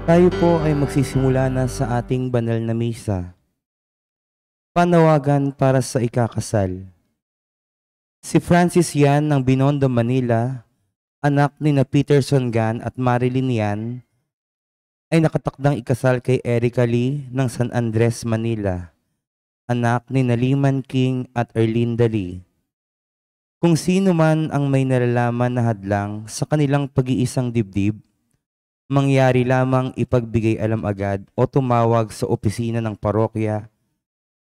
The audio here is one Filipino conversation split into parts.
Tayo po ay magsisimula na sa ating banal na misa. Panawagan para sa ikakasal. Si Francis Yan ng Binondo, Manila, anak ni na Peterson Gan at Marilyn Yan, ay nakatakdang ikasal kay Erica Lee ng San Andres, Manila, anak ni na Liman King at Erlinda Lee. Kung sino man ang may nalalaman na hadlang sa kanilang pag-iisang dibdib, mangyari lamang ipagbigay alam agad o tumawag sa opisina ng parokya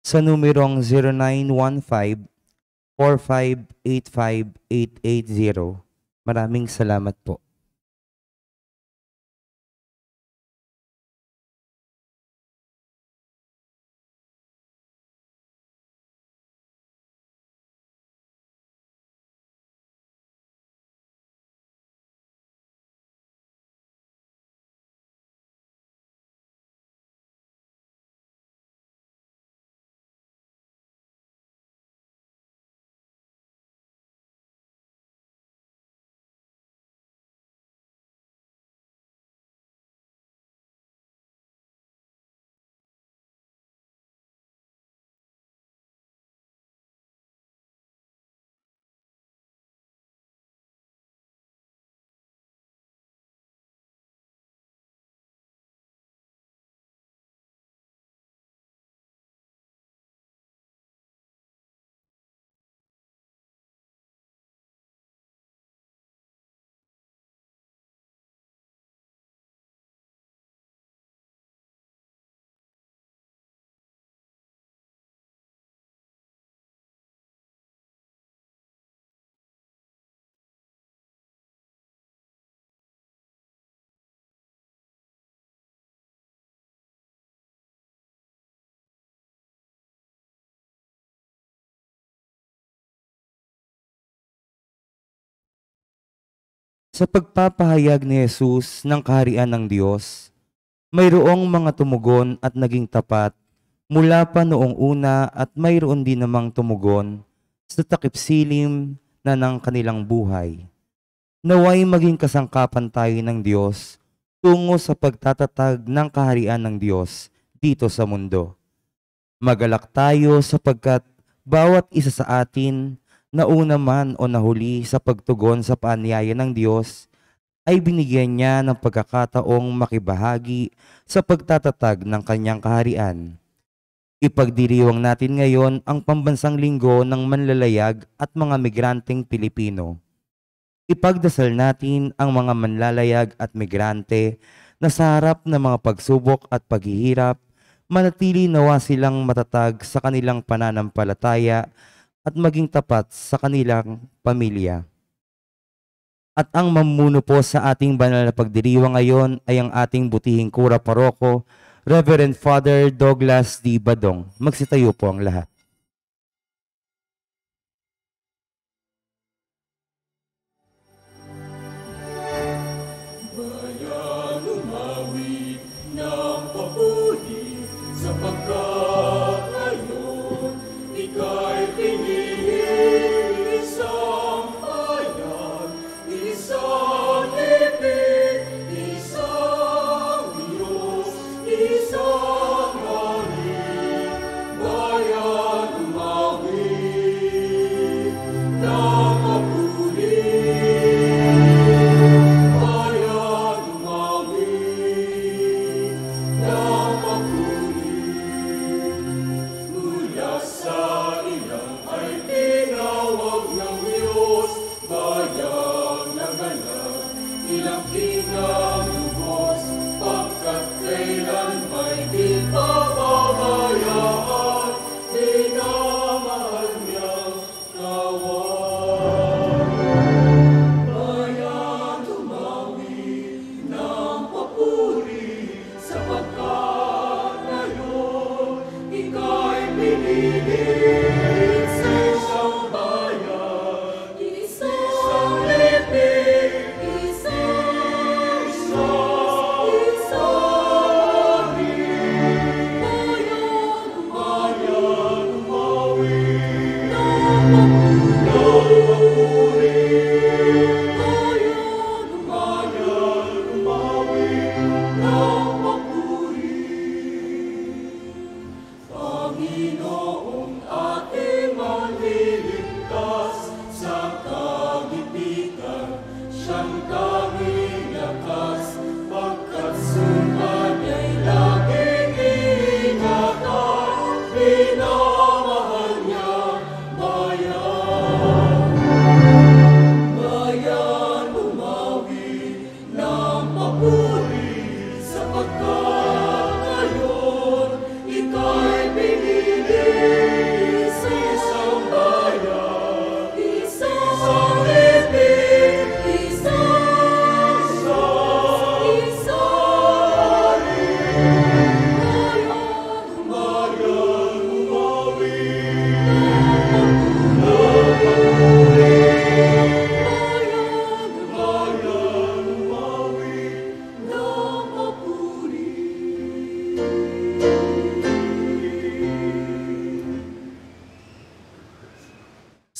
sa numerong 0915-4585-880. Maraming salamat po. Sa pagpapahayag ni Jesus ng kaharian ng Diyos, mayroong mga tumugon at naging tapat mula pa noong una at mayroon din namang tumugon sa takip silim na ng kanilang buhay. Naway maging kasangkapan tayo ng Diyos tungo sa pagtatatag ng kaharian ng Diyos dito sa mundo. Magalak tayo sapagkat bawat isa sa atin, nauna man o nahuli sa pagtugon sa paanyaya ng Diyos, ay binigyan niya ng pagkakataong makibahagi sa pagtatatag ng kanyang kaharian. Ipagdiriwang natin ngayon ang pambansang linggo ng manlalayag at mga migranteng Pilipino. Ipagdasal natin ang mga manlalayag at migrante na sa harap ng mga pagsubok at paghihirap, manatili nawa silang matatag sa kanilang pananampalataya at maging tapat sa kanilang pamilya. At ang mamuno po sa ating banal na pagdiriwang ngayon ay ang ating butihing kura paroko, Reverend Father Douglas D. Badong. Magsitayo po ang lahat.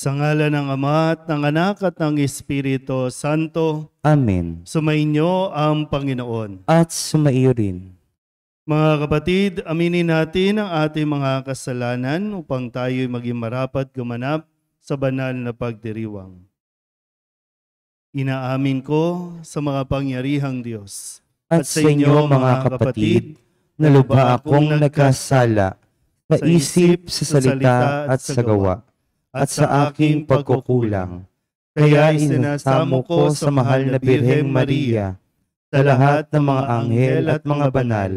Sa ngalan ng Ama at ng Anak at ng Espiritu Santo, Amen. sumainyo ang Panginoon. At sumaiyo rin. Mga kapatid, aminin natin ang ating mga kasalanan upang tayo'y maging marapat gumanap sa banal na pagdiriwang. Inaamin ko sa mga pangyarihang Diyos At sa inyo mga kapatid, na lubha akong nagkasala sa isip, sa salita at sa gawa, at sa aking pagkukulang. Kaya isinasamo ko sa mahal na Birheng Maria, sa lahat ng mga anghel at mga banal,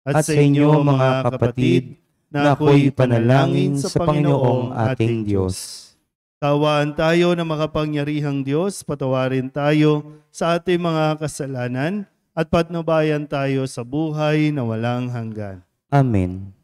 at sa inyo mga kapatid, na ako'y panalangin sa Panginoong ating Diyos. Tawaan tayo ng makapangyarihang Diyos, patawarin tayo sa ating mga kasalanan, at patnubayan tayo sa buhay na walang hanggan. Amen.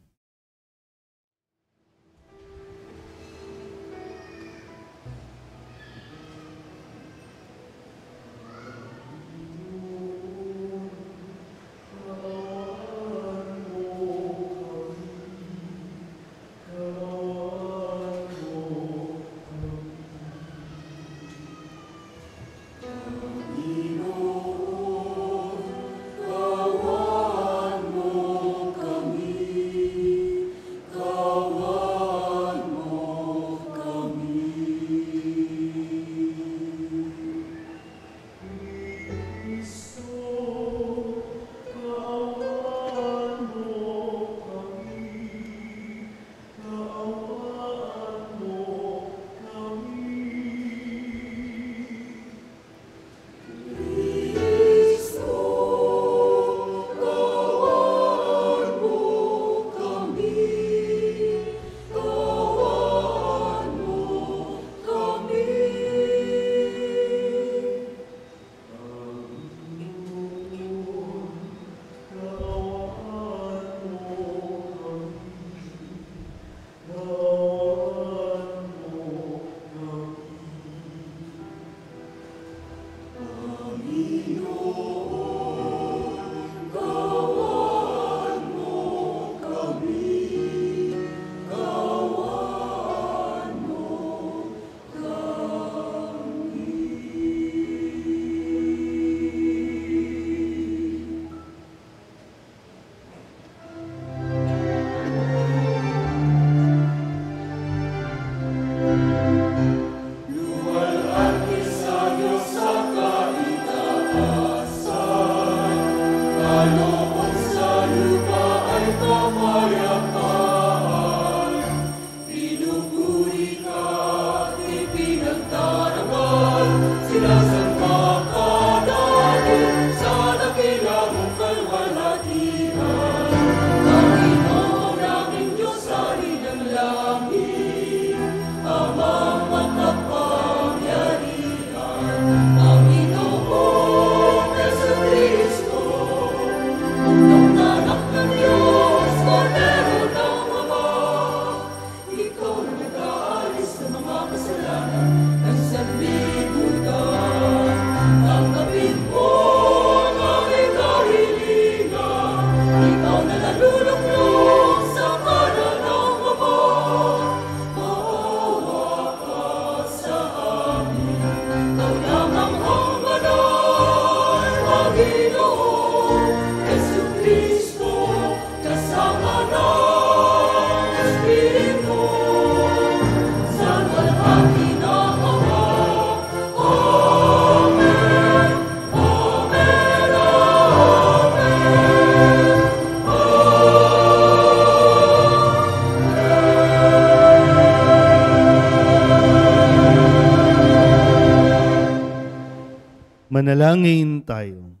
Manalangin tayo.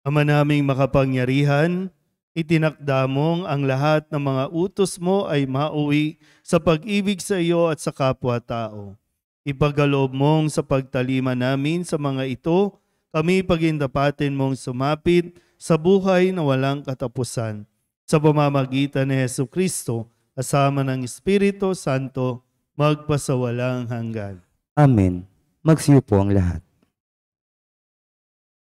Ama naming makapangyarihan, itinakda mong ang lahat ng mga utos mo ay mauwi sa pag-ibig sa iyo at sa kapwa-tao. Ipagkaloob mong sa pagtalima namin sa mga ito, kami pagindapatin mong sumapit sa buhay na walang katapusan. Sa pamamagitan ni Jesucristo, kasama ng Espiritu Santo, magpasawalang hanggan. Amen. Magsiupo ang lahat.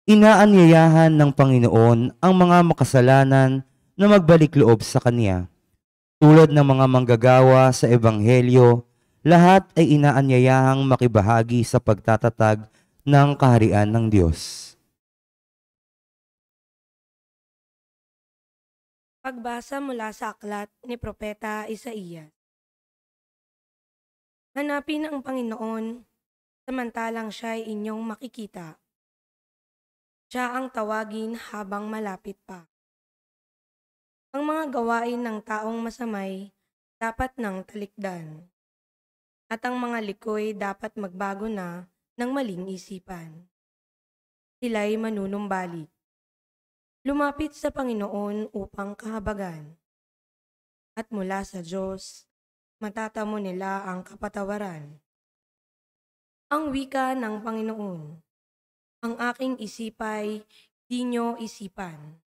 Inaanyayahan ng Panginoon ang mga makasalanan na magbalik loob sa Kanya. Tulad ng mga manggagawa sa Ebanghelyo, lahat ay inaanyayahang makibahagi sa pagtatatag ng kaharian ng Diyos. Pagbasa mula sa aklat ni Propeta Isaías. Hanapin ang Panginoon, samantalang siya'y inyong makikita. Siya ang tawagin habang malapit pa. Ang mga gawain ng taong masamay dapat nang talikdan, at ang mga likoy dapat magbago na ng maling isipan. Sila'y manunumbalik. Lumapit sa Panginoon upang kahabagan, at mula sa Diyos, matatamo nila ang kapatawaran. Ang wika ng Panginoon, ang aking isipay, di nyo isipan,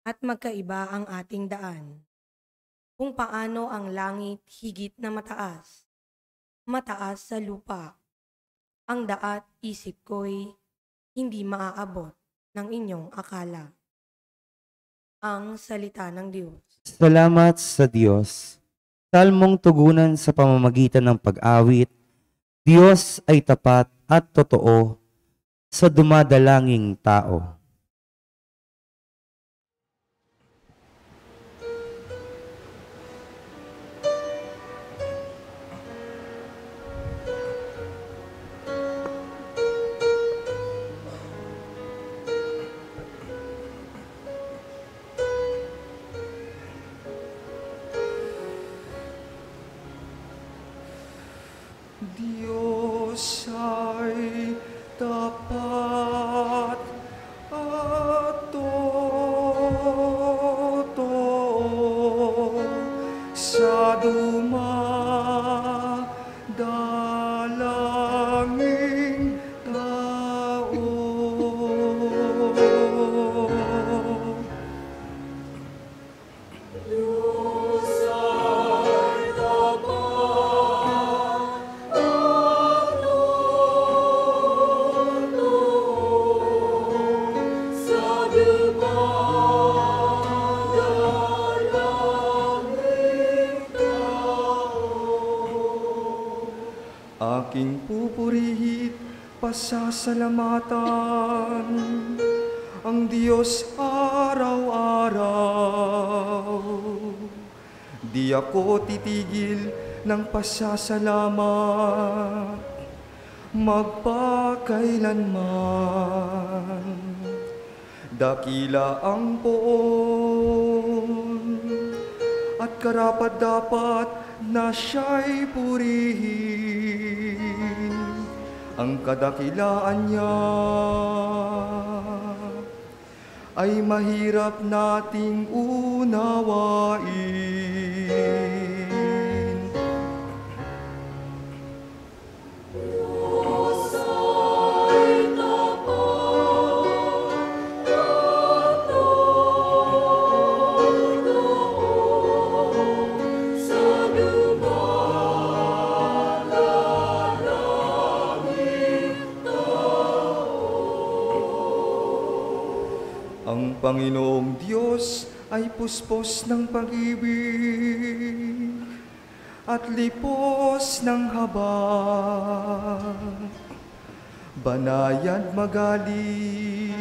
at magkaiba ang ating daan. Kung paano ang langit higit na mataas, mataas sa lupa, ang daat isip ko'y hindi maaabot ng inyong akala. Ang salita ng Diyos. Salamat sa Diyos. Salmong tugunan sa pamamagitan ng pag-awit, Diyos ay tapat at totoo sa dumadalanging tao. Diyos ay tapat at totoo sa dumadalanging tao. Aking pupurihit, pasasalamatan ang Diyos araw-araw. Di ako titigil ng pasasalamat magpakailanman. Dakila ang poon at karapat-dapat na siya'y purihin. Ang kadakilaan niya ay mahirap nating unawain. Ang Panginoong Diyos ay puspos ng pag-ibig at lipos ng habag. Banayad magaling,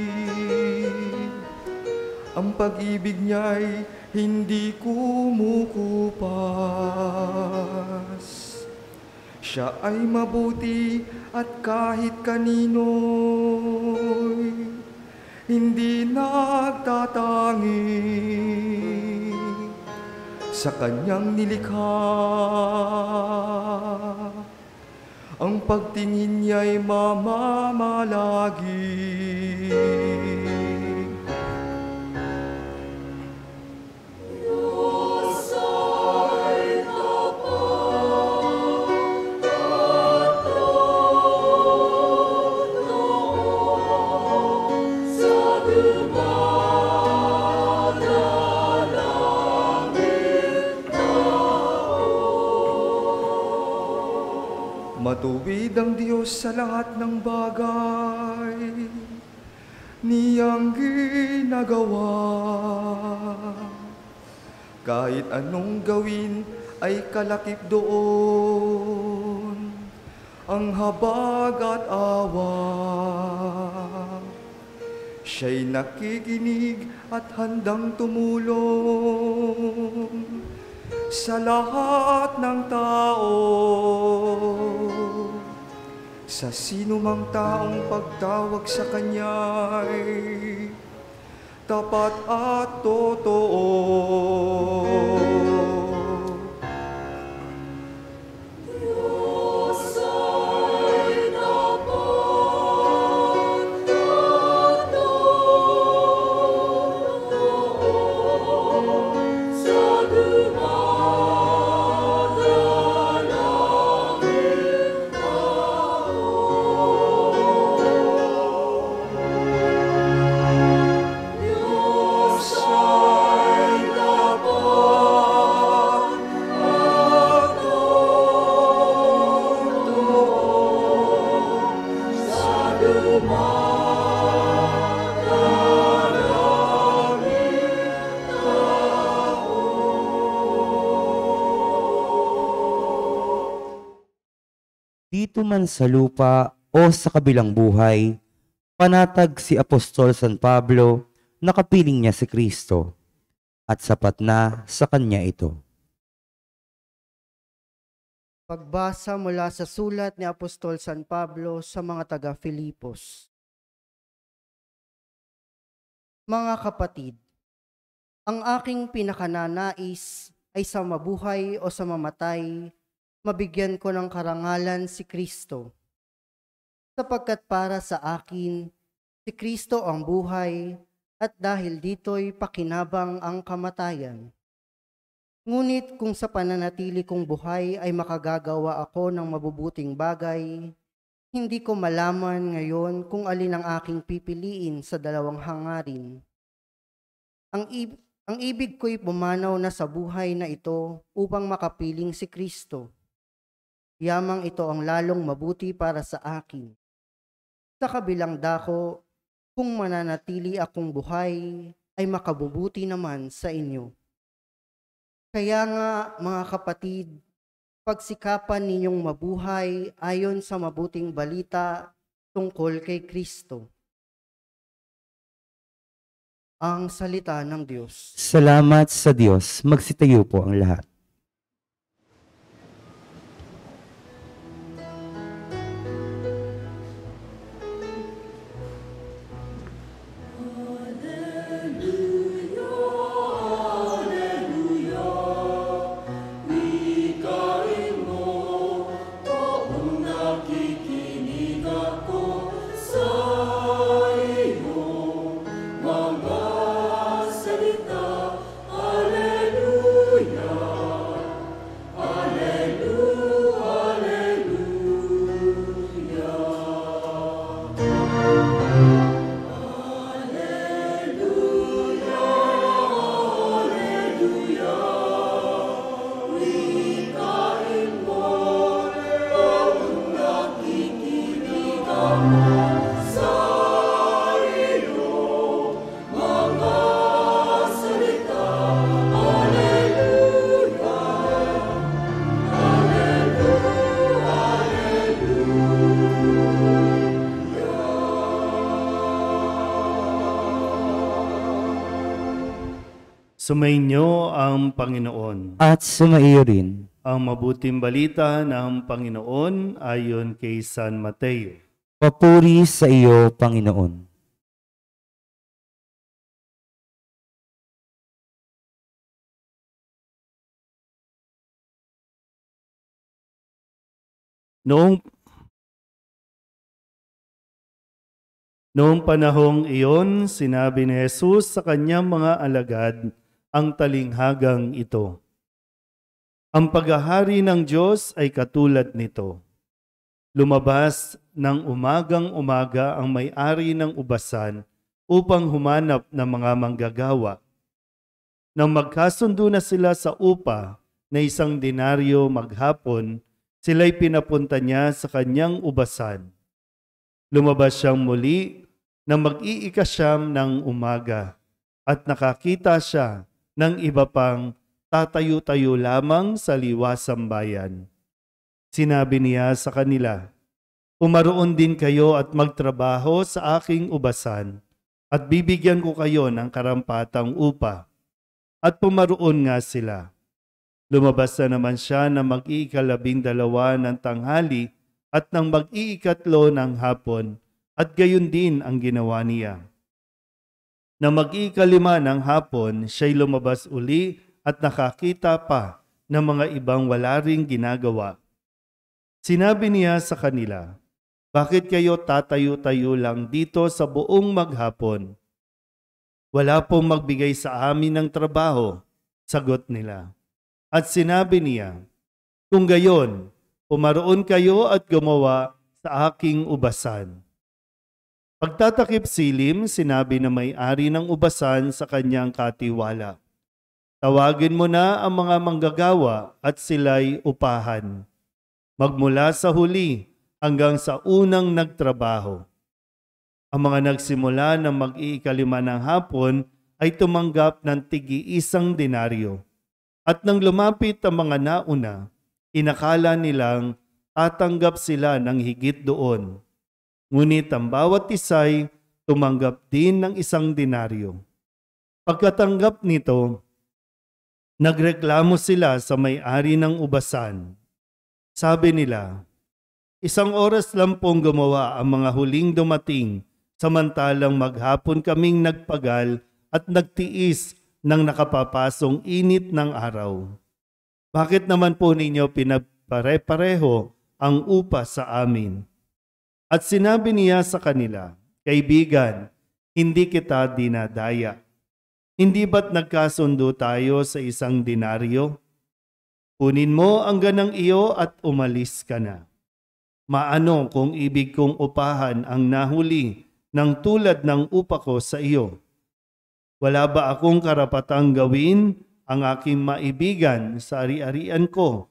ang pag-ibig niya'y hindi kumukupas. Siya ay mabuti at kahit kanino'y hindi nagtatangi. Sa kanyang nilikha ang pagtingin niya'y mamamalagi. Matuwid ang Diyos sa lahat ng bagay niyang ginagawa. Kahit anong gawin ay kalakip doon ang habag at awa. Siya'y nakikinig at handang tumulong sa lahat ng tao. Sa sino mang taong pagtawag sa Kanya'y tapat at totoo. Dito man sa lupa o sa kabilang buhay, panatag si Apostol San Pablo na kapiling niya si Kristo at sapat na sa kanya ito. Pagbasa mula sa sulat ni Apostol San Pablo sa mga taga-Filipos. Mga kapatid, ang aking pinakananais ay sa mabuhay o sa mamatay, mabigyan ko ng karangalan si Kristo. Sapagkat para sa akin, si Kristo ang buhay at dahil dito'y pakinabang ang kamatayan. Ngunit kung sa pananatili kong buhay ay makagagawa ako ng mabubuting bagay, hindi ko malaman ngayon kung alin ang aking pipiliin sa dalawang hangarin. Ang ibig ko'y pumanaw na sa buhay na ito upang makapiling si Kristo. Yamang ito ang lalong mabuti para sa akin. Sa kabilang dako, kung mananatili akong buhay, ay makabubuti naman sa inyo. Kaya nga, mga kapatid, pagsikapan ninyong mabuhay ayon sa mabuting balita tungkol kay Kristo. Ang salita ng Diyos. Salamat sa Diyos. Magsitayo po ang lahat. Sumainyo ang Panginoon. At sumaiyo rin. Ang mabuting balita ng Panginoon ayon kay San Mateo. Papuri sa iyo, Panginoon. Noong Noong panahong iyon, sinabi ni Jesus sa kanyang mga alagad ang talinghagang ito. Ang paghahari ng Diyos ay katulad nito. Lumabas ng umagang-umaga ang may-ari ng ubasan upang humanap ng mga manggagawa. Nang magkasundo na sila sa upa na 1 denaryo maghapon, sila'y pinapunta niya sa kanyang ubasan. Lumabas siyang muli na mag-iikasyam ng umaga at nakakita siya ng iba pang tatayo-tayo lamang sa liwasang bayan. Sinabi niya sa kanila, "Pumaroon din kayo at magtrabaho sa aking ubasan at bibigyan ko kayo ng karampatang upa." At pumaroon nga sila. Lumabas na naman siya na mag-iikalabindalawa ng tanghali at nang mag-iikatlo ng hapon, at gayon din ang ginawa niya. Na mag-iikalima ng hapon, siya'y lumabas uli at nakakita pa ng mga ibang wala ring ginagawa. Sinabi niya sa kanila, "Bakit kayo tatayo-tayo lang dito sa buong maghapon? Wala pong magbigay sa amin ng trabaho," sagot nila. At sinabi niya, "Kung gayon, pumaroon kayo at gumawa sa aking ubasan." Pagtatakip silim, sinabi na may-ari ng ubasan sa kanyang katiwala, "Tawagin mo na ang mga manggagawa at sila'y upahan, magmula sa huli hanggang sa unang nagtrabaho." Ang mga nagsimula ng mag-iikalima ng hapon ay tumanggap ng tig-1 denaryo. At nang lumapit ang mga nauna, inakala nilang tatanggap sila ng higit doon. Ngunit ang bawat isa'y tumanggap din ng 1 denaryo. Pagkatanggap nito, nagreklamo sila sa may-ari ng ubasan. Sabi nila, "1 oras lang pong gumawa ang mga huling dumating, samantalang maghapon kaming nagpagal at nagtiis ng nakapapasong init ng araw. Bakit naman po ninyo pinapare-pareho ang upa sa amin?" At sinabi niya sa kanila, "Kaibigan, hindi kita dinadaya. Hindi ba't nagkasundo tayo sa 1 denaryo? Kunin mo ang ganang iyo at umalis ka na. Maano kung ibig kong upahan ang nahuli ng tulad ng upa ko sa iyo? Wala ba akong karapatang gawin ang aking maibigan sa ari-arian ko?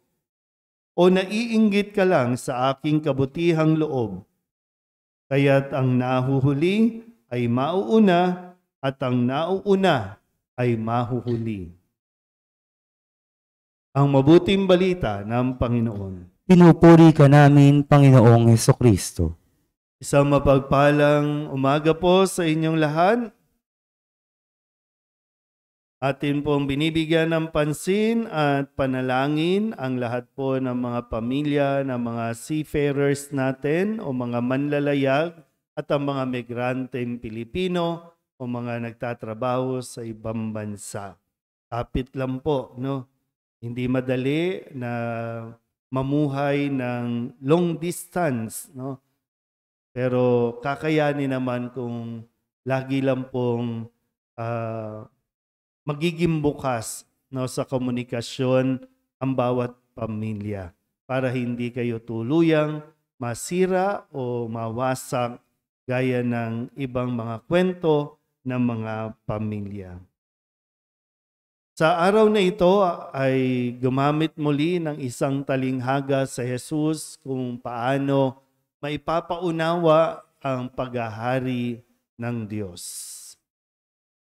O naiinggit ka lang sa aking kabutihang loob? Kaya't ang nahuhuli ay mauuna at ang nauuna ay mahuhuli." Ang mabuting balita ng Panginoon. Pinupuri ka namin, Panginoong Hesukristo. Isang mapagpalang umaga po sa inyong lahat. Atin pong binibigyan ng pansin at panalangin ang lahat po ng mga pamilya ng mga seafarers natin o mga manlalayag at ang mga migranteng Pilipino o mga nagtatrabaho sa ibang bansa. Kapit lang po, no? Hindi madali na mamuhay ng long distance, no? Pero kakayanin naman kung lagi lang pong magiging bukas, no, sa komunikasyon ang bawat pamilya para hindi kayo tuluyang masira o mawasak gaya ng ibang mga kwento ng mga pamilya. Sa araw na ito ay gumamit muli ng isang talinghaga sa Jesus kung paano maipapaunawa ang paghahari ng Diyos.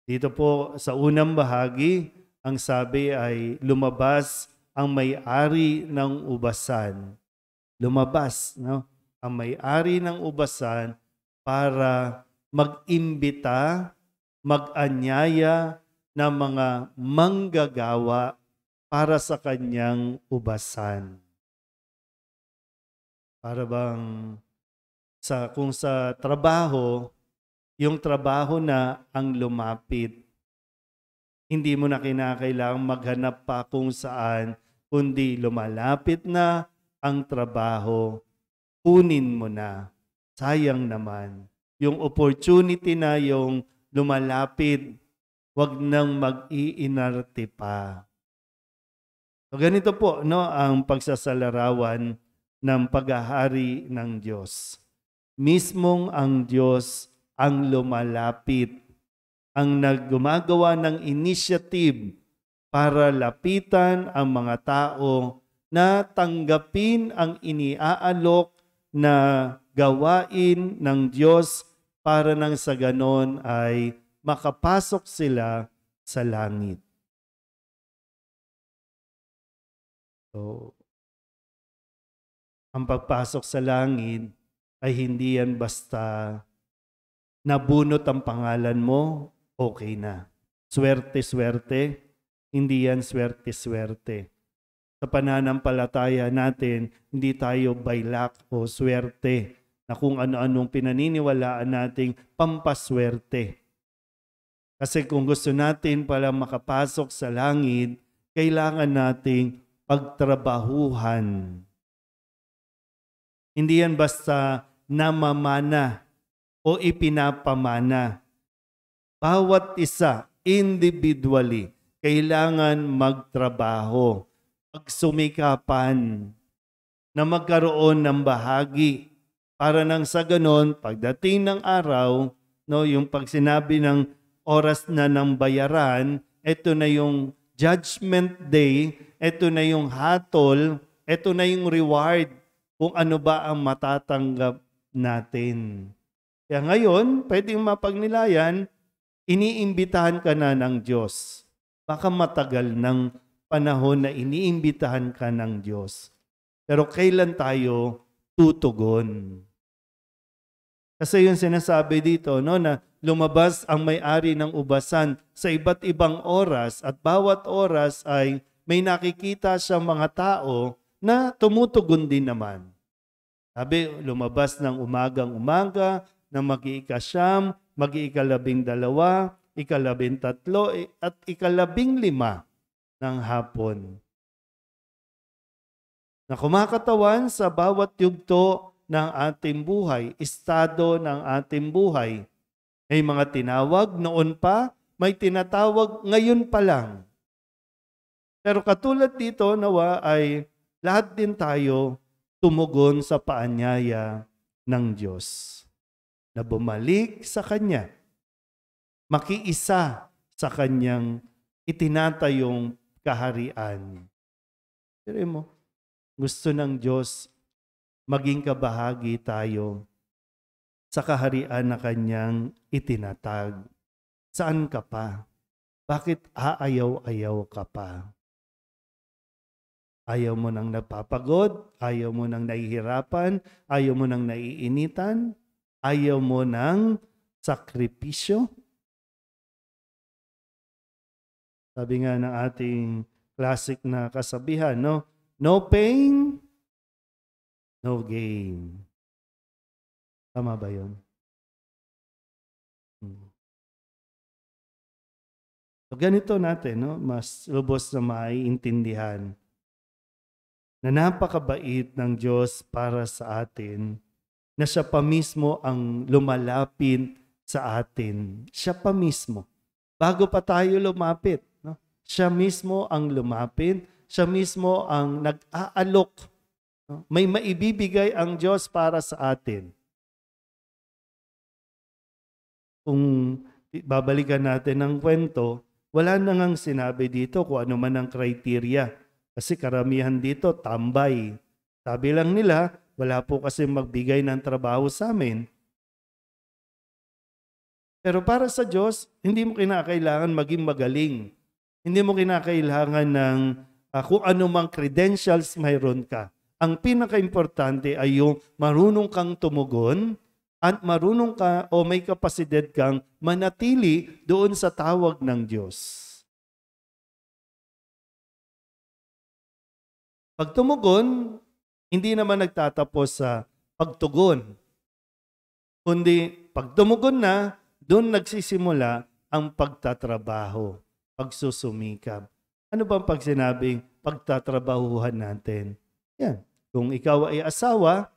Dito po sa unang bahagi, ang sabi ay lumabas ang may-ari ng ubasan. Lumabas, no? Ang may-ari ng ubasan para mag-imbita, mag-anyaya ng mga manggagawa para sa kanyang ubasan. Para bang kung sa trabaho, yung trabaho na ang lumapit. Hindi mo na kinakailangang maghanap pa kung saan, kundi lumalapit na ang trabaho, kunin mo na. Sayang naman. yung opportunity na yung lumalapit, wag nang mag-iinarte pa. So ganito po, no, ang pagsasalarawan ng paghahari ng Diyos. Mismong ang Diyos ang lumalapit, ang gumagawa ng initiative para lapitan ang mga tao na tanggapin ang iniaalok na gawain ng Diyos para nang sa ganon ay makapasok sila sa langit. So, ang pagpasok sa langit ay hindi yan basta nabunot ang pangalan mo, okay na. Swerte-swerte, hindi yan swerte-swerte. Sa pananampalataya natin, hindi tayo by luck o swerte na kung ano-anong pinaniniwalaan nating pampaswerte. Kasi kung gusto natin pala makapasok sa langit, kailangan nating pagtrabahuhan. Hindi yan basta namamana o ipinapamana. Bawat isa, individually, kailangan magtrabaho, pagsumikapan, na magkaroon ng bahagi. Para nang sa ganon, pagdating ng araw, no, yung pag sinabi ng oras na ng bayaran, ito na yung judgment day, ito na yung hatol, ito na yung reward kung ano ba ang matatanggap natin. Kaya ngayon, pwedeng mapagnilayan, iniimbitahan ka na ng Diyos. Baka matagal ng panahon na iniimbitahan ka ng Diyos. Pero kailan tayo tutugon? Kasi yung sinasabi dito, no, na lumabas ang may-ari ng ubasan sa iba't ibang oras at bawat oras ay may nakikita siyang mga tao na tumutugon din naman. Sabi, lumabas ng umagang-umaga na mag-iikasyam, mag-iikalabing-dalawa, ikalabing-tatlo, at ikalabing-lima ng hapon. Na kumakatawan sa bawat yugto ng ating buhay, estado ng ating buhay. May mga tinawag noon pa, may tinatawag ngayon pa lang. Pero katulad dito, nawa ay lahat din tayo tumugon sa paanyaya ng Diyos na bumalik sa Kanya, makiisa sa Kanyang itinatayong kaharian. Pero mo, gusto ng Diyos maging kabahagi tayo sa kaharian na Kanyang itinatag. Saan ka pa? Bakit aayaw-ayaw ka pa? Ayaw mo nang napapagod, ayaw mo nang nahihirapan, ayaw mo nang naiinitan, ayaw mo nang sakripisyo. Sabi nga ng ating classic na kasabihan, no? No pain, no gain. Tama ba yun? So ganito natin, no? Mas lubos na maiintindihan na napakabait ng Diyos para sa atin, na siya pa mismo ang lumalapit sa atin. Siya pa mismo. Bago pa tayo lumapit, no? Siya mismo ang lumapit, siya mismo ang nag-aalok. No? May maibibigay ang Diyos para sa atin. Kung babalikan natin ang kwento, wala na ngang sinabi dito kung ano man ang criteria. Kasi karamihan dito, tambay. Sabi lang nila, wala po kasi magbigay ng trabaho sa amin. Pero para sa Diyos, hindi mo kinakailangan maging magaling. Hindi mo kinakailangan ng kung anumang credentials mayroon ka. Ang pinaka-importante ay yung marunong kang tumugon at marunong ka o may kapasidad kang manatili doon sa tawag ng Diyos. Pag tumugon, hindi naman nagtatapos sa pagtugon. Kundi pag tumugon na, doon nagsisimula ang pagtatrabaho, pagsusumikap. Ano bang pag sinabing pagtatrabahuhan natin? Yan. Kung ikaw ay asawa,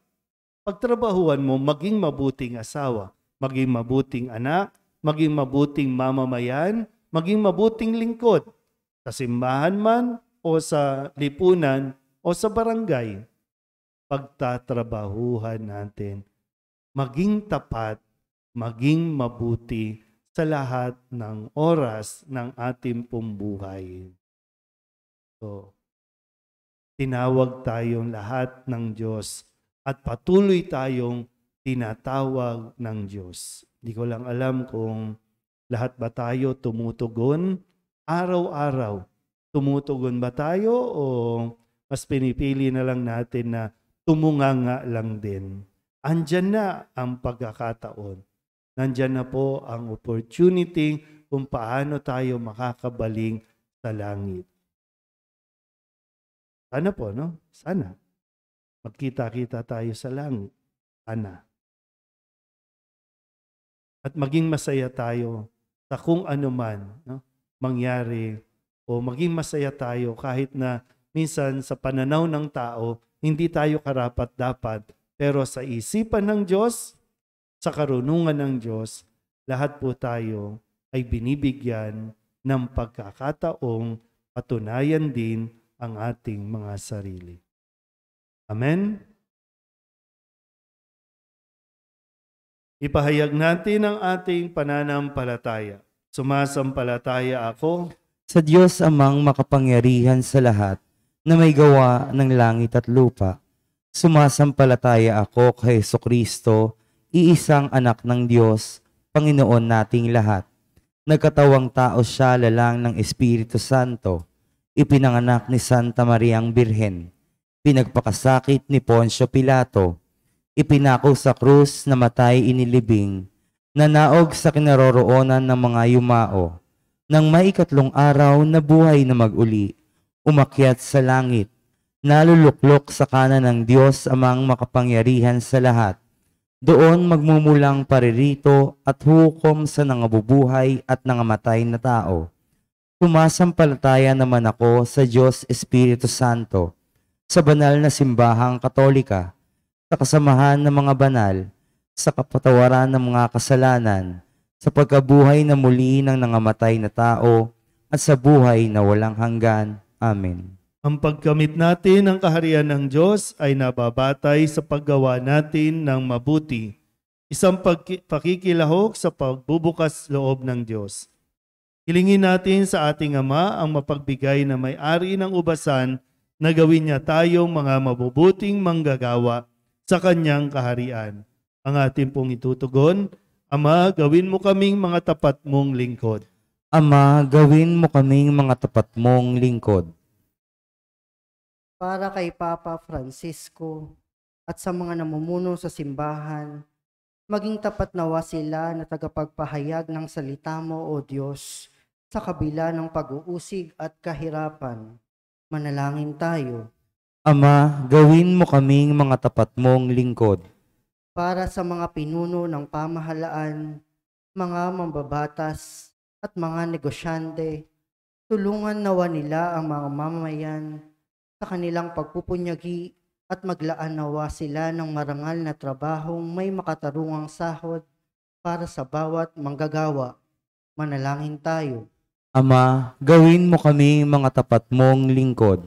pagtrabahuhan mo maging mabuting asawa. maging mabuting anak, maging mabuting mamamayan, maging mabuting lingkod, sa simbahan man o sa lipunan o sa barangay. Pagtatrabahuhan natin, maging tapat, maging mabuti sa lahat ng oras ng ating pumbuhay. So, tinawag tayong lahat ng Diyos at patuloy tayong tinatawag ng Diyos. Hindi ko lang alam kung lahat ba tayo tumutugon araw-araw. Tumutugon ba tayo o mas pinipili na lang natin na tumunganga lang din? Andyan na ang pagkakataon. Nandyan na po ang opportunity kung paano tayo makakabaling sa langit. Sana po, no? Sana. Magkita-kita tayo sa langit. Sana. At maging masaya tayo sa kung ano man, no, mangyari, o maging masaya tayo kahit na minsan sa pananaw ng tao, hindi tayo karapat-dapat, pero sa isipan ng Diyos, sa karunungan ng Diyos, lahat po tayo ay binibigyan ng pagkakataong patunayan din ang ating mga sarili. Amen? Ipahayag natin ang ating pananampalataya. Sumasampalataya ako Sa Diyos amang makapangyarihan sa lahat, na may gawa ng langit at lupa. Sumasampalataya ako kay Jesucristo, iisang anak ng Diyos, Panginoon nating lahat. Nagkatawang tao siya lalang ng Espiritu Santo, ipinanganak ni Santa Mariang Birhen, pinagpakasakit ni Poncio Pilato, ipinako sa krus, namatay inilibing, nanaog sa kinaroroonan ng mga yumao, nang may ikatlong araw na buhay na mag-uli, umakyat sa langit, naluluklok sa kanan ng Diyos amang makapangyarihan sa lahat. Doon magmumulang paririto at hukom sa nangabubuhay at nangamatay na tao. Sumasampalataya naman ako sa Diyos Espiritu Santo, sa banal na simbahang Katolika, sa kasamahan ng mga banal, sa kapatawaran ng mga kasalanan, sa pagkabuhay na muli ng nangamatay na tao, at sa buhay na walang hanggan. Amen. Ang pagkamit natin ng kaharian ng Diyos ay nababatay sa paggawa natin ng mabuti. Isang pakikilahok sa pagbubukas loob ng Diyos. Hilingin natin sa ating Ama ang mapagbigay na may-ari ng ubasan na gawin niya tayong mga mabubuting manggagawa sa kanyang kaharian. Ang ating pong itutugon, Ama, gawin mo kaming mga tapat mong lingkod. Ama, gawin mo kaming mga tapat mong lingkod. Para kay Papa Francisco at sa mga namumuno sa simbahan, maging tapat nawa sila na tagapagpahayag ng salita mo, O Diyos, sa kabila ng pag-uusig at kahirapan. Manalangin tayo. Ama, gawin mo kaming mga tapat mong lingkod. Para sa mga pinuno ng pamahalaan, mga mambabatas at mga negosyante, tulungan nawa nila ang mga mamamayan sa kanilang pagpupunyagi at maglaan nawa sila ng marangal na trabahong may makatarungang sahod para sa bawat manggagawa. Manalangin tayo. Ama, gawin mo kaming mga tapat mong lingkod.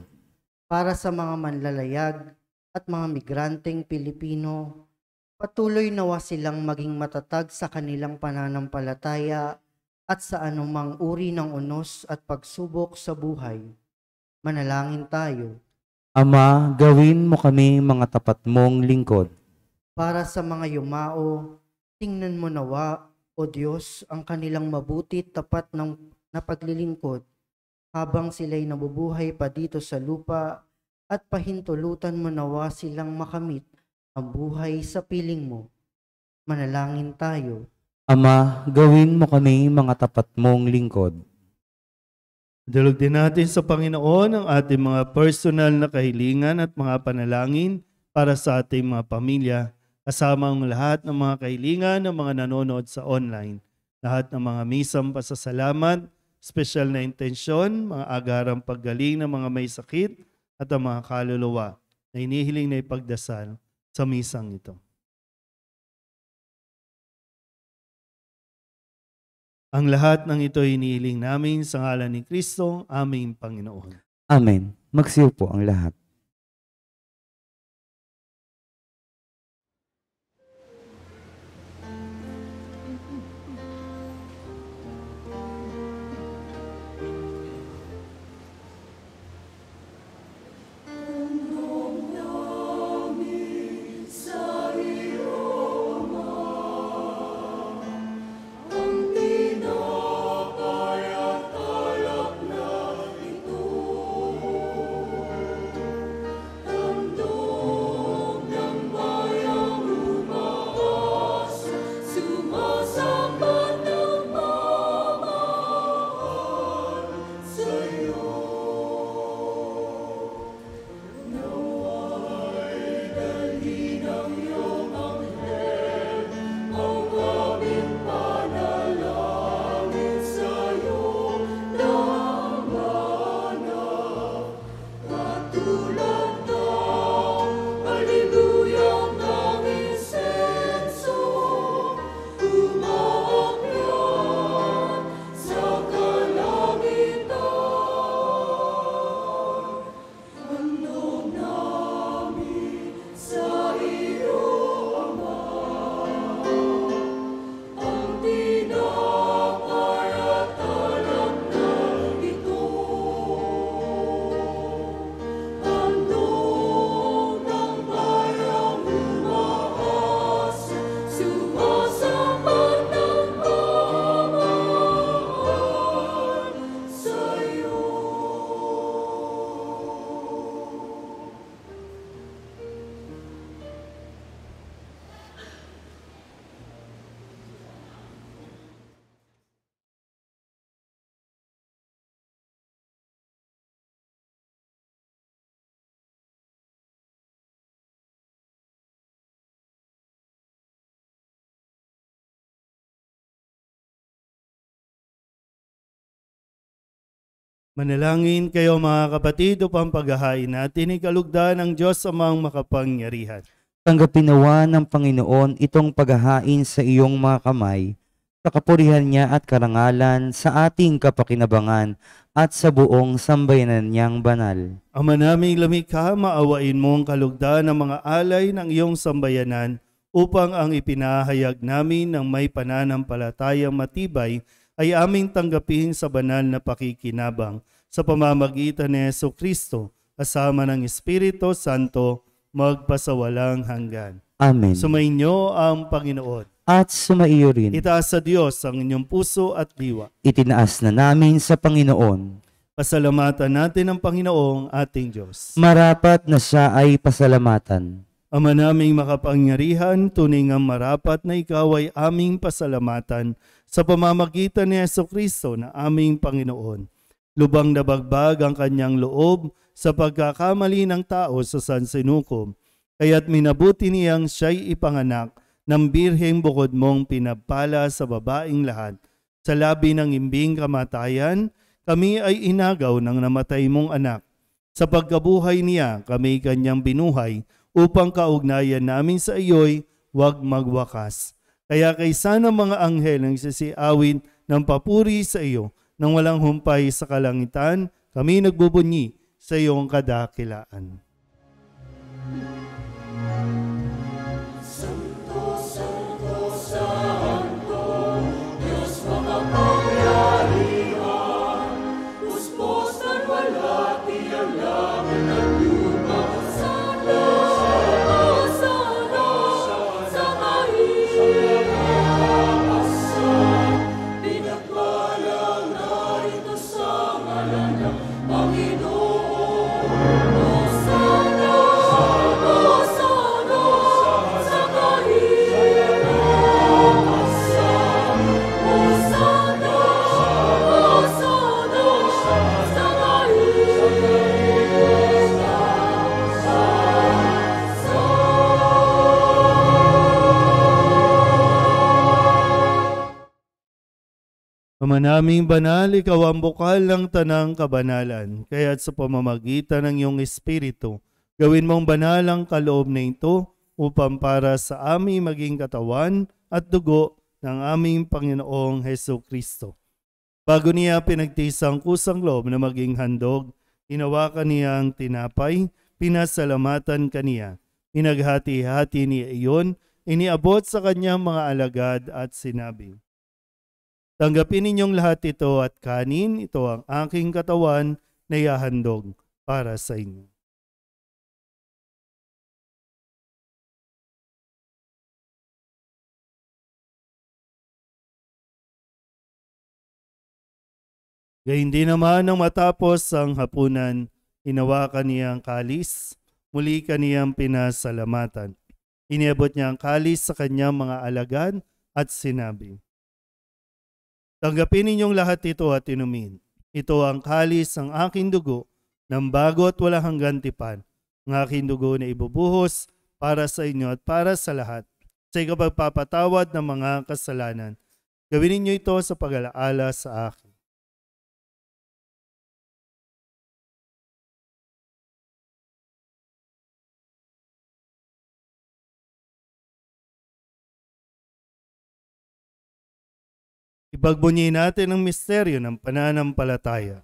Para sa mga manlalayag at mga migranteng Pilipino, patuloy nawa silang maging matatag sa kanilang pananampalataya at sa anumang uri ng unos at pagsubok sa buhay. Manalangin tayo. Ama, gawin mo kaming mga tapat mong lingkod. Para sa mga yumao, tingnan mo nawa, O Diyos, ang kanilang mabuti tapat na paglilingkod habang sila'y nabubuhay pa dito sa lupa at pahintulutan mo nawa silang makamit ang buhay sa piling mo. Manalangin tayo. Ama, gawin mo kaming mga tapat mong lingkod. Dalog din natin sa Panginoon ang ating mga personal na kahilingan at mga panalangin para sa ating mga pamilya, kasama ang lahat ng mga kahilingan ng mga nanonood sa online. Lahat ng mga misang pasasalamat, special na intensyon, mga agarang paggaling ng mga may sakit at ang mga kaluluwa na hinihiling na ipagdasal sa misang ito. Ang lahat ng ito iniiling namin sa ngalan ni Kristo, aming Panginoon. Amen. Magsiupo ang lahat. Manalangin kayo mga kapatid upang paghahain natin ikalugdan ng Diyos amang makapangyarihan. Tanggapin nawa ng Panginoon itong paghahain sa iyong mga kamay, sa kapurihan niya at karangalan, sa ating kapakinabangan at sa buong sambayanan niyang banal. Ama naming lumikha, maawain mo ang kalugdan ng mga alay ng iyong sambayanan upang ang ipinahayag namin ng may pananampalatayang matibay ay aming tanggapin sa banal na pakikinabang sa pamamagitan ni Jesucristo, kasama ng Espiritu Santo, magpasawalang hanggan. Amen. Sumainyo ang Panginoon. At sumaiyo rin. Itaas sa Diyos ang inyong puso at diwa. Itinaas na namin sa Panginoon. Pasalamatan natin ang Panginoong ating Diyos. Marapat na siya ay pasalamatan. Ama naming makapangyarihan, tunay ngang marapat na ikaw ay aming pasalamatan sa pamamagitan ni Jesucristo na aming Panginoon. Lubang na bagbag ang kanyang loob sa pagkakamali ng tao sa sansinukob, kaya't minabuti niyang siya'y ipanganak ng birheng bukod mong pinagpala sa babaing lahat. Sa labi ng imbing kamatayan, kami ay inagaw ng namatay mong anak. Sa pagkabuhay niya, kami kanyang binuhay, upang kaugnayan namin sa iyo'y huwag magwakas. Kaya kaysa ng mga anghel ang sisiawin ng papuri sa iyo nang walang humpay sa kalangitan, kami nagbubunyi sa iyong kadakilaan. Ama naming banal, ikaw ang bukal ng tanang kabanalan, kaya't sa pamamagitan ng iyong Espiritu, gawin mong banal ang kaloob na ito upang para sa amin maging katawan at dugo ng aming Panginoong Heso Kristo. Bago niya pinagtisang kusang loob na maging handog, hinawakan niya ang tinapay, pinasalamatan kaniya. Pinaghati-hati niya iyon, iniabot sa kanyang mga alagad at sinabi, "Tanggapin ninyong lahat ito at kanin, ito ang aking katawan na ihahandog para sa inyo." Gayundin naman nang matapos ang hapunan, hinawakan niya ang kalis, muli kaniyang pinasalamatan. Iniabot niya ang kalis sa kanyang mga alagad at sinabi, "Tanggapin ninyong lahat ito at inumin. Ito ang kalis ng aking dugo, ng bago at walang hanggan tipan, ang aking dugo na ibubuhos para sa inyo at para sa lahat, sa ikapagpapatawad ng mga kasalanan. Gawin ninyo ito sa pag-alaala sa akin." Ipagbunyi natin ang misteryo ng pananampalataya.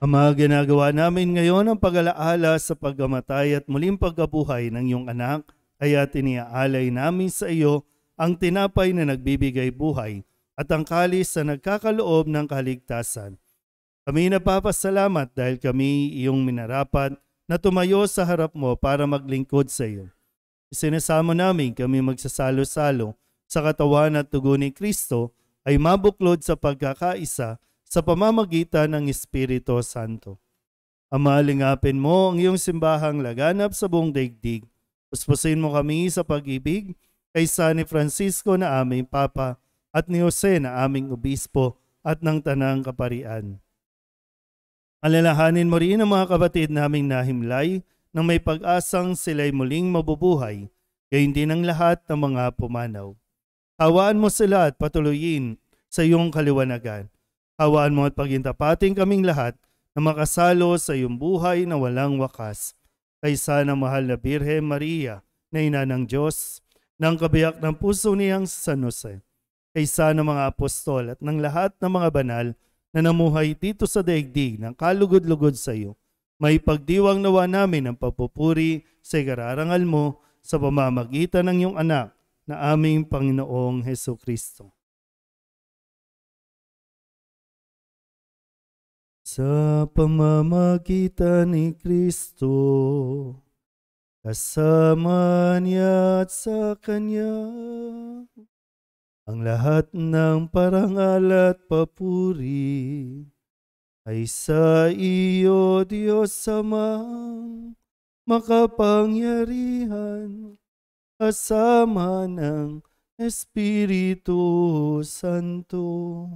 Ama, ginagawa namin ngayon ang pag-alaala sa pagkamatay at muling pagkabuhay ng iyong anak, kaya tiniaalay namin sa iyo ang tinapay na nagbibigay buhay at ang kalis na nagkakaloob ng kaligtasan. Kami napapasalamat dahil kami iyong minarapat na tumayo sa harap mo para maglingkod sa iyo. Isinasamo namin kami magsasalo-salo sa katawan at dugo ni Kristo ay mabuklod sa pagkakaisa sa pamamagitan ng Espiritu Santo. Ama, lingapin mo ang iyong simbahang laganap sa buong daigdig. Puspusin mo kami sa pag-ibig kay San Francisco na aming Papa at ni Jose na aming Obispo at ng Tanang Kaparian. Alalahanin mo rin ang mga kapatid naming nahimlay nang may pag-asang sila'y muling mabubuhay, gayon din ang lahat ng mga pumanaw. Hawaan mo sila at patuloyin sa iyong kaliwanagan. Hawaan mo at pagintapating kaming lahat na makasalo sa iyong buhay na walang wakas. Kaysa ng mahal na Birhen Maria, na ina ng Diyos, ng kabiyak ng puso niyang San Jose, kaysa ng mga apostol at ng lahat ng mga banal na namuhay dito sa daigdig ng kalugod-lugod sa iyo, may pagdiwang nawa namin ang papupuri sa ikararangal mo sa pamamagitan ng iyong anak na aming Panginoong Heso Kristo. Sa pamamagitan ni Kristo, kasama niya at sa Kanya, ang lahat ng parangal at papuri ay sa iyo, Diyos Amang makapangyarihan, kasama ng Espiritu Santo,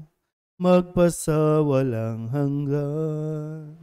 magpasawalang hanggan.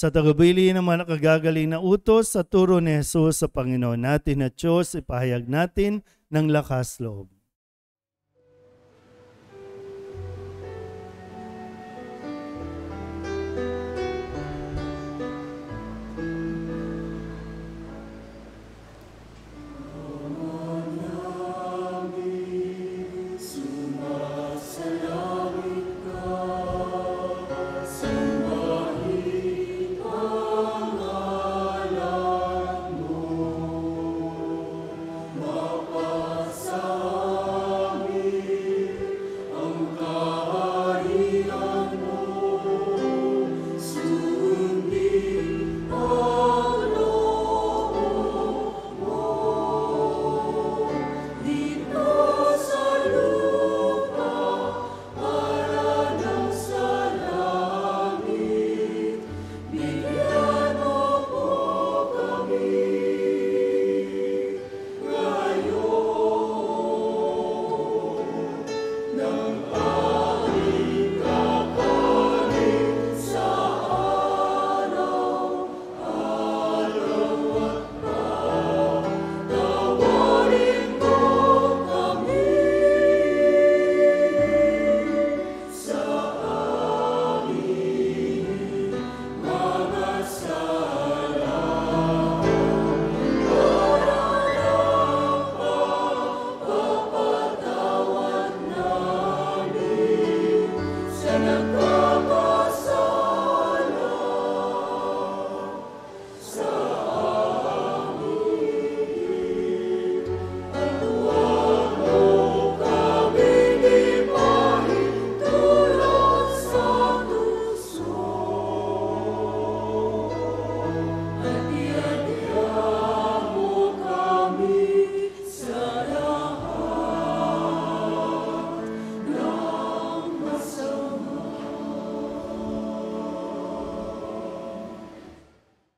Sa tagubilin ng mga nakagagaling na utos sa turo ni Jesus sa Panginoon natin at Diyos, ipahayag natin ng lakas loob.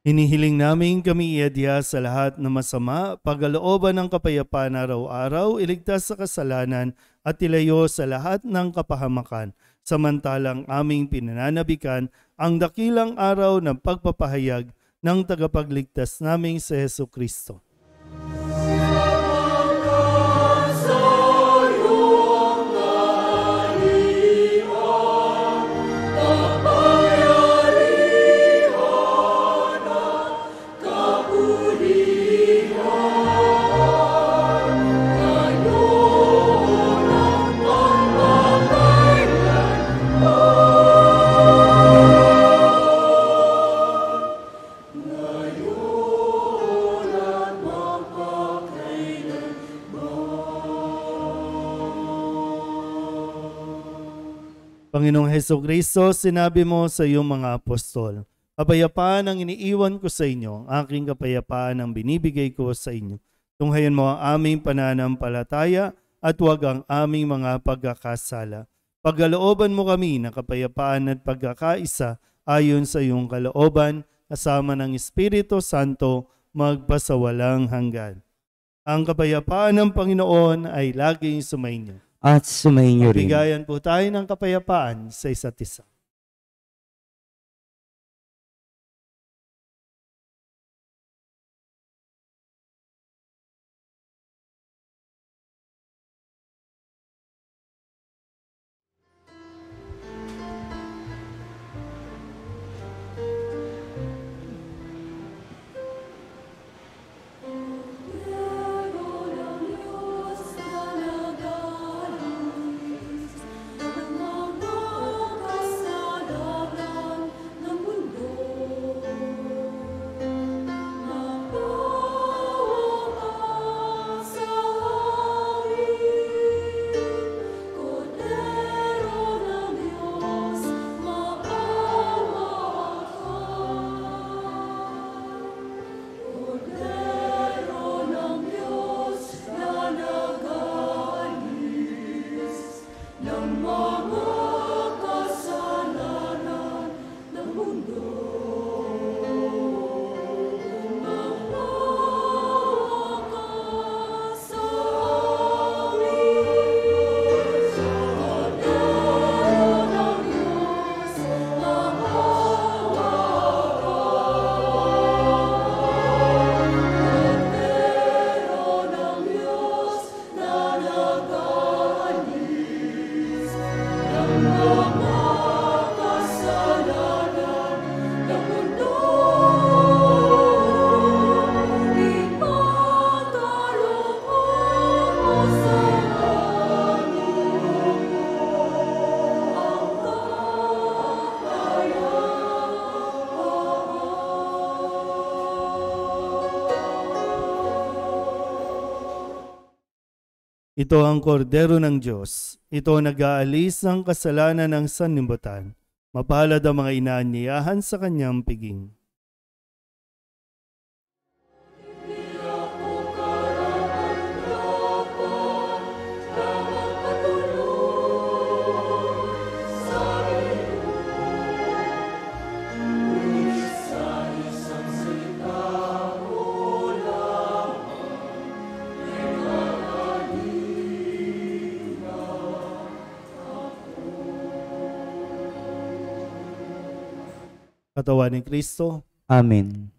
Hinihiling namin kami iadya sa lahat na masama, pagalooban ng kapayapaan araw-araw, iligtas sa kasalanan at ilayo sa lahat ng kapahamakan. Samantalang aming pinananabikan ang dakilang araw ng pagpapahayag ng tagapagligtas naming si Hesu Kristo. Panginoong Heso Kristo, sinabi mo sa iyong mga apostol, kapayapaan ang iniiwan ko sa inyo, aking kapayapaan ang binibigay ko sa inyo. Tunghayan mo ang aming pananampalataya at huwag ang aming mga pagkakasala. Pagkalooban mo kami ng kapayapaan at pagkakaisa ayon sa iyong kalooban, kasama ng Espiritu Santo, magpasawalang hanggan. Ang kapayapaan ng Panginoon ay laging sumainyo. At sumainyo rin. Bigayan po tayo ng kapayapaan sa isa't isa. Ito ang kordero ng Diyos. Ito nag-aalis ng kasalanan ng sanlibutan. Mapalad ang mga inaanyayahan sa kanyang piging. Katawan ni Kristo. Amen.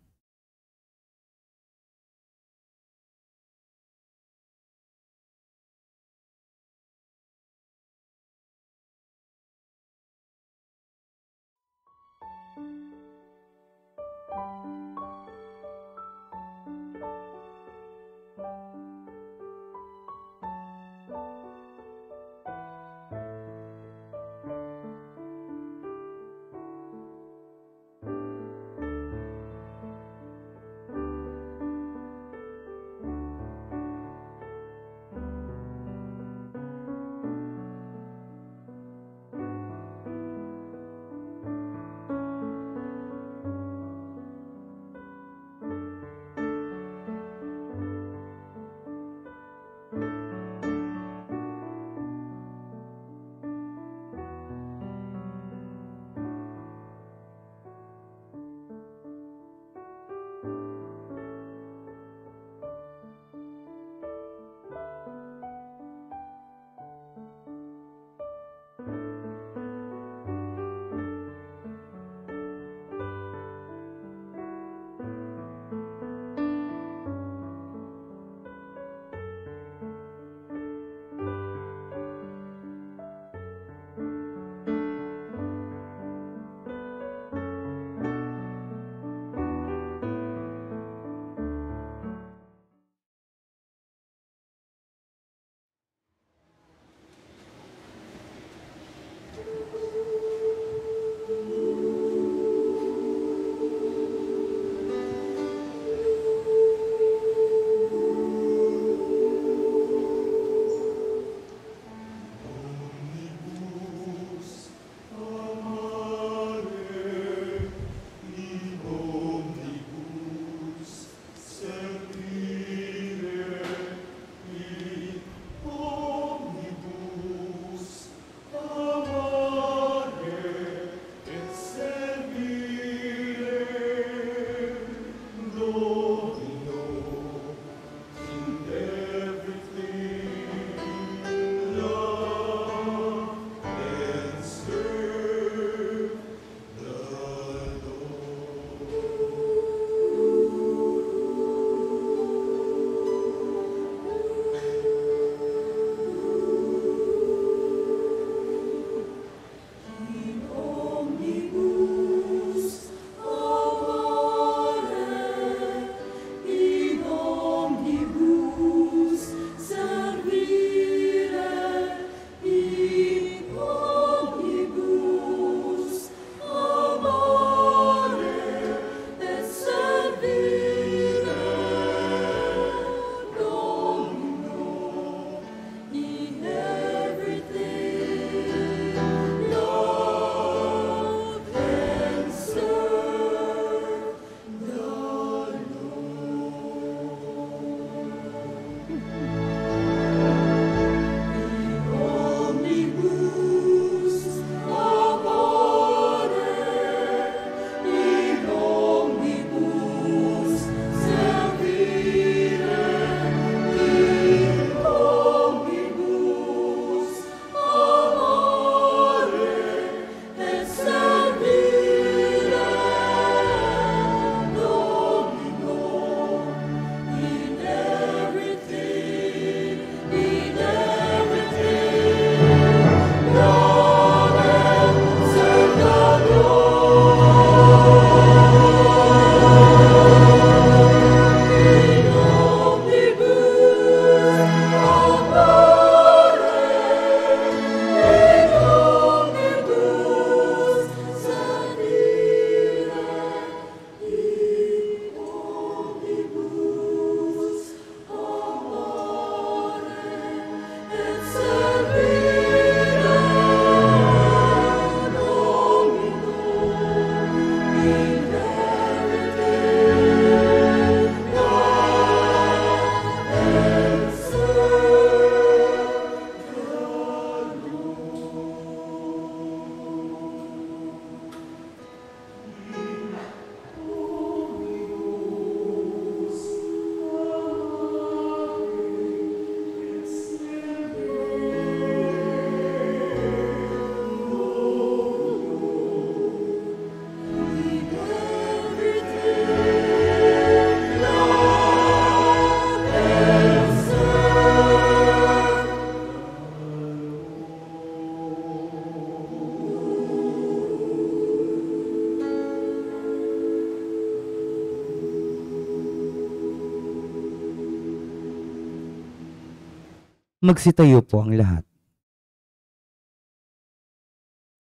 Magsitayo po ang lahat.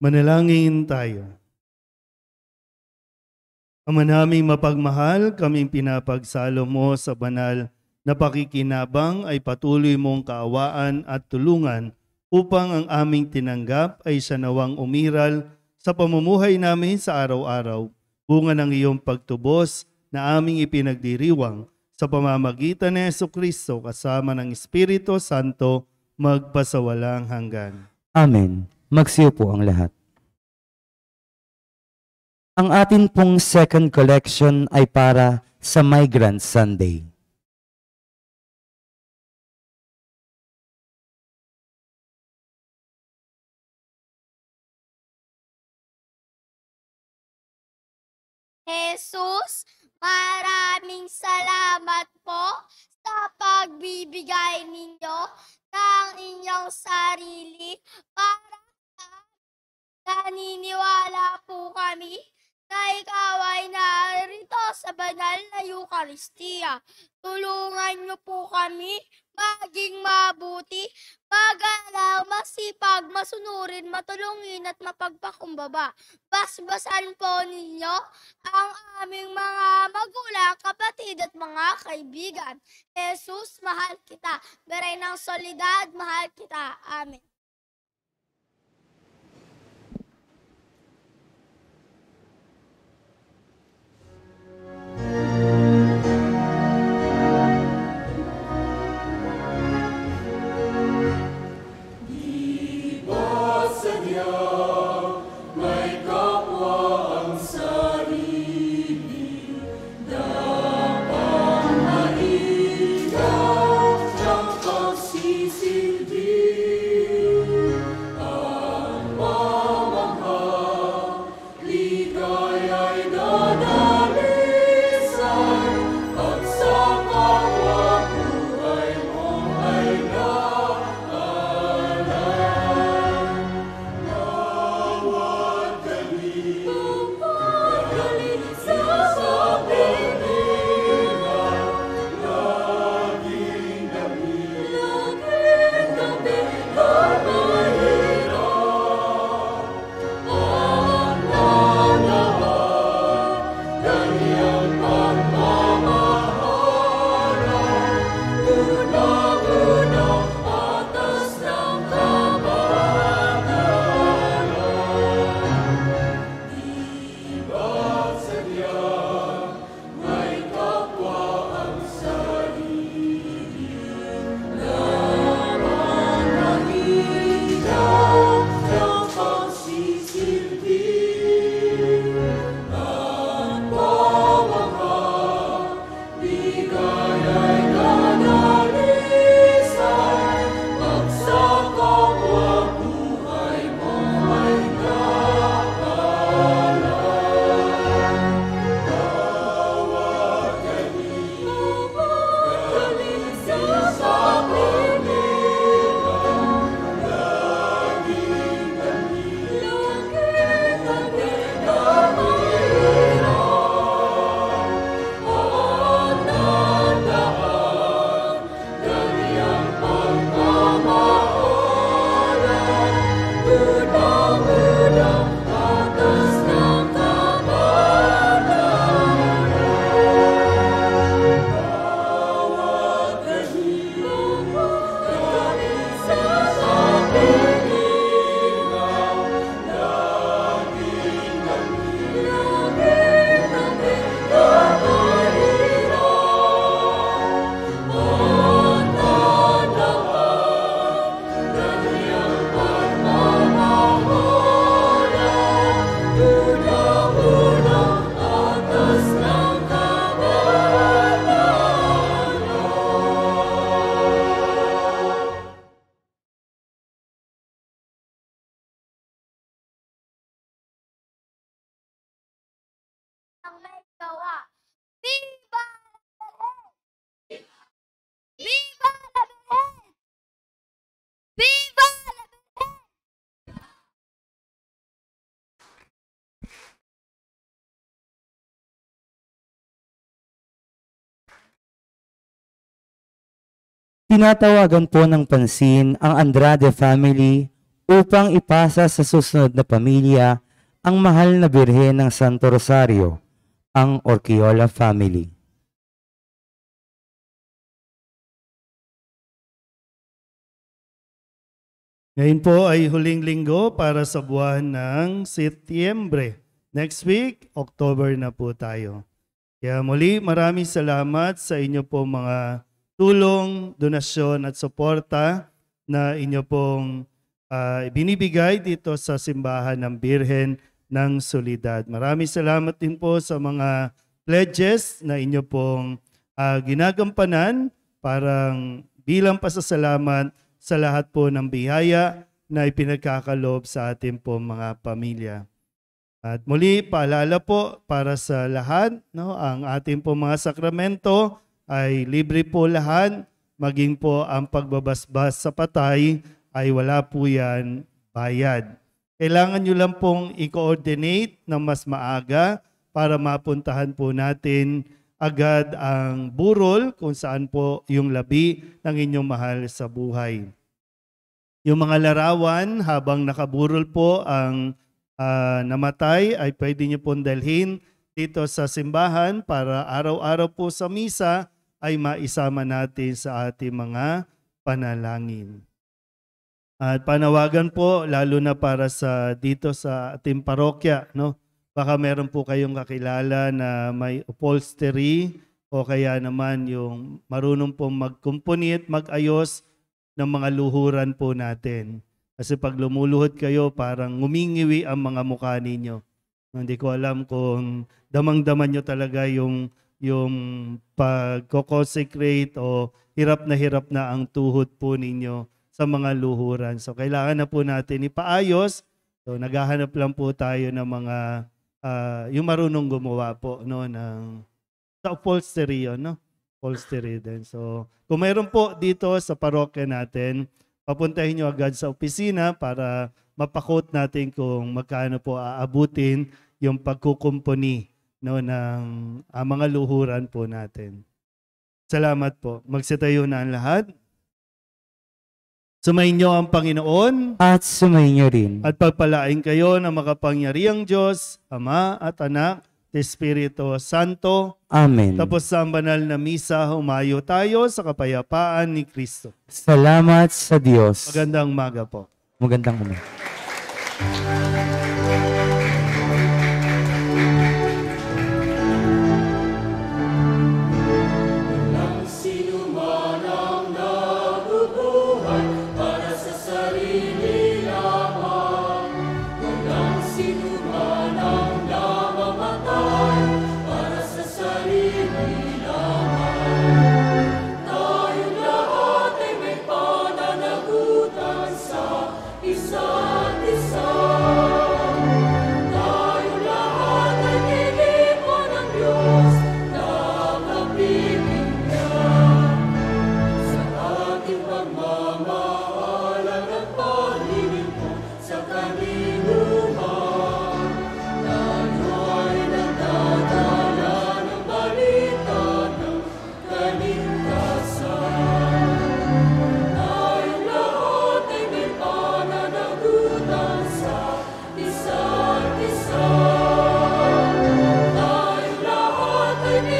Manalangin tayo. Ama naming mapagmahal, kaming pinapagsalo mo sa banal na pakikinabang ay patuloy mong kaawaan at tulungan upang ang aming tinanggap ay siya nawang umiral sa pamumuhay namin sa araw-araw, bunga ng iyong pagtubos na aming ipinagdiriwang sa pamamagitan ni Jesucristo kasama ng Espiritu Santo magpasawalang hanggan. Amen. Magsiyo po ang lahat. Ang atin pong second collection ay para sa Migrant Sunday. Jesus, maraming salamat po sa pagbibigay ninyo ng inyong sarili para sa naniniwala po kami na ikaw ay narito sa banal na Eucharistia. Tulungan niyo po kami maging mabuti, magalang, masipag, masunurin, matulungin at mapagpakumbaba. Basbasan po ninyo ang aming mga magulang, kapatid at mga kaibigan. Jesus, mahal kita. Beray ng solidad, mahal kita. Amen. Tinatawagan po ng pansin ang Andrade family upang ipasa sa susunod na pamilya ang mahal na Birhen ng Santo Rosario, ang Orquiola family. Ngayon po ay huling linggo para sa buwan ng Setyembre. Next week, October na po tayo. Kaya muli, maraming salamat sa inyo po mga tulong, donasyon at suporta na inyo pong binibigay dito sa simbahan ng Birhen ng Solidad. Maraming salamat din po sa mga pledges na inyo pong ginagampanan parang bilang pasasalamat sa lahat po ng biyaya na ipinagkakaloob sa ating po mga pamilya. At muli, paalala po para sa lahat, no, ang ating po mga sakramento ay libre po lahat, maging po ang pagbabasbas sa patay ay wala po yan bayad. Kailangan nyo lang pong i-coordinate ng mas maaga para mapuntahan po natin agad ang burol kung saan po yung labi ng inyong mahal sa buhay. Yung mga larawan habang nakaburol po ang namatay ay pwede nyo pong dalhin dito sa simbahan para araw-araw po sa misa ay maisama natin sa ating mga panalangin. At panawagan po lalo na para sa dito sa ating parokya, no? Baka meron po kayong kakilala na may upholstery o kaya naman yung marunong pong magkumpuni at mag-ayos ng mga luhuran po natin. Kasi pag lumuluhod kayo, parang ngumingiwi ang mga mukha ninyo. Hindi ko alam kung damang-daman nyo talaga yung pag-consecrate o hirap na ang tuhod po ninyo sa mga luhuran. So kailangan na po natin ipaayos. So naghahanap lang po tayo ng mga yung marunong gumawa po no ng sa upholstery yun, no? Upholstery din. So kung mayroon po dito sa parokya natin, papuntahin nyo agad sa opisina para mapakot natin kung magkano po aabutin yung pagkukumpuni no ng mga luhuran po natin. Salamat po. Magsitayo na ang lahat. Sumainyo ang Panginoon At sumainyo rin. at pagpalain kayo ng makapangyarihang Diyos, Ama at Anak, at Espiritu Santo. Amen. Tapos sa banal na misa, humayo tayo sa kapayapaan ni Kristo. Salamat sa Diyos. Magandang umaga po. Magandang umaga. Isa't isa, tayong lahat ay